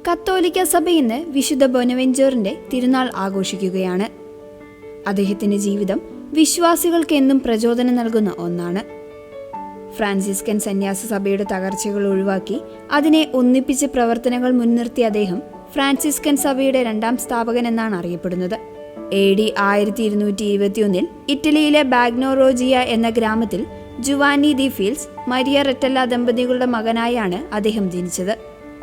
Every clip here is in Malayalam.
കത്തോലിക്ക സഭ ഇന്ന് വിശുദ്ധ ബൊനവെഞ്ചറിന്റെ തിരുനാൾ ആഘോഷിക്കുകയാണ്. അദ്ദേഹത്തിന്റെ ജീവിതം വിശ്വാസികൾക്ക് എന്നും പ്രചോദനം നൽകുന്ന ഒന്നാണ്. ഫ്രാൻസിസ്കൻ സന്യാസ സഭയുടെ തകർച്ചകൾ ഒഴിവാക്കി അതിനെ ഒന്നിപ്പിച്ച് പ്രവർത്തനങ്ങൾ മുൻനിർത്തിയ അദ്ദേഹം ഫ്രാൻസിസ്കൻ സഭയുടെ രണ്ടാം സ്ഥാപകൻ എന്നാണ് അറിയപ്പെടുന്നത്. AD 1221 ഇറ്റലിയിലെ ബാഗ്നോറോജിയ എന്ന ഗ്രാമത്തിൽ ജുവാനി ദി ഫീൽസ് മരിയ റെറ്റല്ല ദമ്പതികളുടെ മകനായാണ് അദ്ദേഹം ജനിച്ചത്.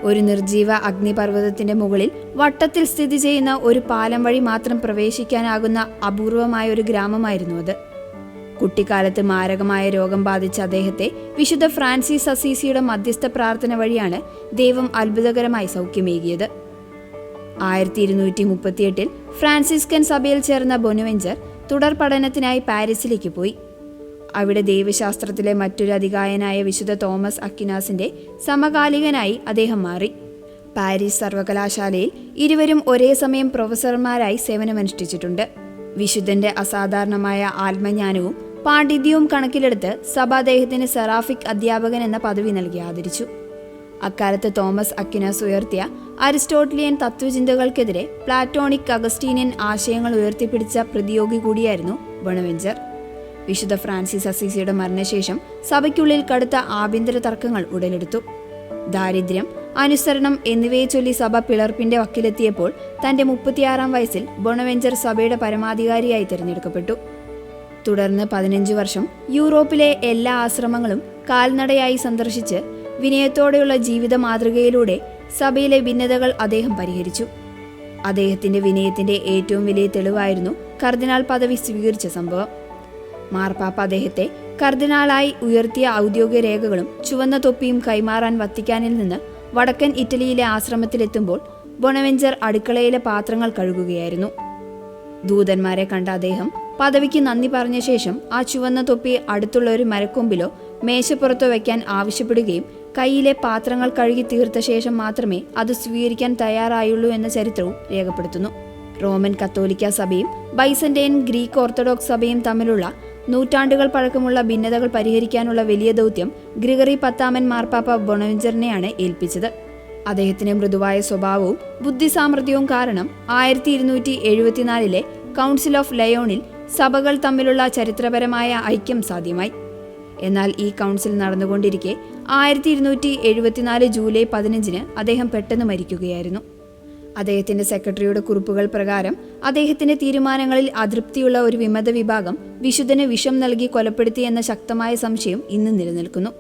ഒരു നിർജീവ അഗ്നിപർവ്വതത്തിന്റെ മുകളിൽ വട്ടത്തിൽ സ്ഥിതി ചെയ്യുന്ന ഒരു പാലം വഴി മാത്രം പ്രവേശിക്കാനാകുന്ന അപൂർവമായ ഒരു ഗ്രാമമായിരുന്നു അത്. കുട്ടിക്കാലത്ത് മാരകമായ രോഗം ബാധിച്ച അദ്ദേഹത്തെ വിശുദ്ധ ഫ്രാൻസിസ് അസീസിയുടെ മധ്യസ്ഥ പ്രാർത്ഥന വഴിയാണ് ദൈവം അത്ഭുതകരമായി സൗഖ്യമേകിയത്. 1238 ഫ്രാൻസിസ്കൻ സഭയിൽ ചേർന്ന ബൊനവെഞ്ചർ തുടർ പഠനത്തിനായി പാരീസിലേക്ക് പോയി. അവിടെ ദൈവശാസ്ത്രത്തിലെ മറ്റൊരു അതികായനായ വിശുദ്ധ തോമസ് അക്വിനാസിന്റെ സമകാലികനായി അദ്ദേഹം മാറി. പാരീസ് സർവകലാശാലയിൽ ഇരുവരും ഒരേ സമയം പ്രൊഫസർമാരായി സേവനമനുഷ്ഠിച്ചിട്ടുണ്ട്. വിശുദ്ധന്റെ അസാധാരണമായ ആത്മജ്ഞാനവും പാണ്ഡിത്യവും കണക്കിലെടുത്ത് സഭ അദ്ദേഹത്തിന് സെറാഫിക് അധ്യാപകൻ എന്ന പദവി നൽകി ആദരിച്ചു. അക്കാലത്ത് തോമസ് അക്വിനാസ് ഉയർത്തിയ അരിസ്റ്റോട്ടിലിയൻ തത്വചിന്തകൾക്കെതിരെ പ്ലാറ്റോണിക് അഗസ്റ്റീനിയൻ ആശയങ്ങൾ ഉയർത്തിപ്പിടിച്ച പ്രതിയോഗി കൂടിയായിരുന്നു ബൊനവെഞ്ചർ. വിശുദ്ധ ഫ്രാൻസിസ് അസീസിയുടെ മരണശേഷം സഭയ്ക്കുള്ളിൽ കടുത്ത ആഭ്യന്തര തർക്കങ്ങൾ ഉടലെടുത്തു. ദാരിദ്ര്യം, അനുസരണം എന്നിവയെ ചൊല്ലി സഭ പിളർപ്പിന്റെ വക്കിലെത്തിയപ്പോൾ തന്റെ 36-ാം വയസ്സിൽ ബൊനവെഞ്ചർ സഭയുടെ പരമാധികാരിയായി തിരഞ്ഞെടുക്കപ്പെട്ടു. തുടർന്ന് 15 വർഷം യൂറോപ്പിലെ എല്ലാ ആശ്രമങ്ങളും കാൽനടയായി സന്ദർശിച്ച് വിനയത്തോടെയുള്ള ജീവിത മാതൃകയിലൂടെ സഭയിലെ ഭിന്നതകൾ അദ്ദേഹം പരിഹരിച്ചു. അദ്ദേഹത്തിന്റെ വിനയത്തിന്റെ ഏറ്റവും വലിയ തെളിവായിരുന്നു കർദിനാൾ പദവി സ്വീകരിച്ച സംഭവം. മാർപ്പാപ്പ അദ്ദേഹത്തെ കർദിനാളായി ഉയർത്തിയ ഔദ്യോഗിക രേഖകളും ചുവന്ന തൊപ്പിയും കൈമാറാൻ വത്തിക്കാനിൽ നിന്ന് വടക്കൻ ഇറ്റലിയിലെ ആശ്രമത്തിലെത്തുമ്പോൾ ബൊനവെഞ്ചർ അടുക്കളയിലെ പാത്രങ്ങൾ കഴുകുകയായിരുന്നു. ദൂതന്മാരെ കണ്ട അദ്ദേഹം പദവിക്ക് നന്ദി പറഞ്ഞ ശേഷം ആ ചുവന്ന തൊപ്പി അടുത്തുള്ള ഒരു മരക്കൊമ്പിലോ മേശപ്പുറത്തോ വയ്ക്കാൻ ആവശ്യപ്പെടുകയും കൈയിലെ പാത്രങ്ങൾ കഴുകി തീർത്ത ശേഷം മാത്രമേ അത് സ്വീകരിക്കാൻ തയ്യാറായുള്ളൂ എന്ന ചരിത്രവും രേഖപ്പെടുത്തുന്നു. റോമൻ കത്തോലിക്ക സഭയും ബൈസന്റൈൻ ഗ്രീക്ക് ഓർത്തഡോക്സ് സഭയും തമ്മിലുള്ള നൂറ്റാണ്ടുകൾ പഴക്കമുള്ള ഭിന്നതകൾ പരിഹരിക്കാനുള്ള വലിയ ദൗത്യം ഗ്രിഗറി 10 മാർപ്പാപ്പ ബൊനവെഞ്ചറിനെയാണ് ഏൽപ്പിച്ചത്. അദ്ദേഹത്തിന്റെ മൃദുവായ സ്വഭാവവും ബുദ്ധിസാമർഥ്യവും കാരണം 1274 കൗൺസിൽ ഓഫ് ലയോണിൽ സഭകൾ തമ്മിലുള്ള ചരിത്രപരമായ ഐക്യം സാധ്യമായി. എന്നാൽ ഈ കൗൺസിൽ നടന്നുകൊണ്ടിരിക്കെ 1274 ജൂലൈ 15 അദ്ദേഹം പെട്ടെന്ന് മരിക്കുകയായിരുന്നു. അദ്ദേഹത്തിന്റെ സെക്രട്ടറിയുടെ കുറിപ്പുകൾ പ്രകാരം അദ്ദേഹത്തിന്റെ തീരുമാനങ്ങളിൽ അതൃപ്തിയുള്ള ഒരു വിമത വിഭാഗം വിശുദ്ധന് വിഷം നൽകി കൊലപ്പെടുത്തിയെന്ന ശക്തമായ സംശയം ഇന്ന് നിലനിൽക്കുന്നു.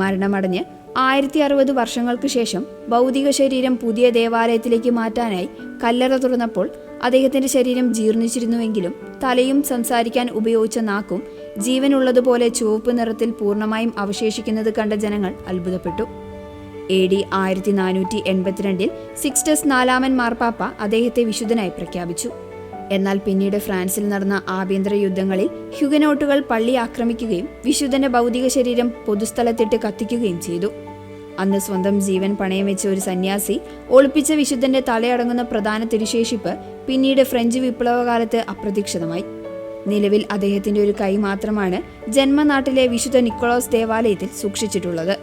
മരണമടഞ്ഞ് 1060 വർഷങ്ങൾക്ക് ശേഷം ഭൗതിക ശരീരം പുതിയ ദേവാലയത്തിലേക്ക് മാറ്റാനായി കല്ലറ തുറന്നപ്പോൾ അദ്ദേഹത്തിന്റെ ശരീരം ജീർണിച്ചിരുന്നുവെങ്കിലും തലയും സംസാരിക്കാൻ ഉപയോഗിച്ച നാക്കും ജീവനുള്ളതുപോലെ ചുവപ്പ് നിറത്തിൽ പൂർണ്ണമായും അവശേഷിക്കുന്നത് കണ്ട ജനങ്ങൾ അത്ഭുതപ്പെട്ടു. AD 1482 സിക്സ്റ്റസ് 4 മാർപ്പാപ്പ അദ്ദേഹത്തെ വിശുദ്ധനായി പ്രഖ്യാപിച്ചു. എന്നാൽ പിന്നീട് ഫ്രാൻസിൽ നടന്ന ആഭ്യന്തര യുദ്ധങ്ങളിൽ ഹ്യൂഗനോട്ടുകൾ പള്ളി ആക്രമിക്കുകയും വിശുദ്ധന്റെ ഭൗതിക ശരീരം പൊതുസ്ഥലത്തിട്ട് കത്തിക്കുകയും ചെയ്തു. അന്ന് സ്വന്തം ജീവൻ പണയം വെച്ച ഒരു സന്യാസി ഒളിപ്പിച്ച വിശുദ്ധന്റെ തലയടങ്ങുന്ന പ്രധാന തിരുശേഷിപ്പ് പിന്നീട് ഫ്രഞ്ച് വിപ്ലവകാലത്ത് അപ്രതീക്ഷിതമായി. നിലവിൽ അദ്ദേഹത്തിന്റെ ഒരു കൈ മാത്രമാണ് ജന്മനാട്ടിലെ വിശുദ്ധ നിക്കോളാസ് ദേവാലയത്തിൽ സൂക്ഷിച്ചിട്ടുള്ളത്.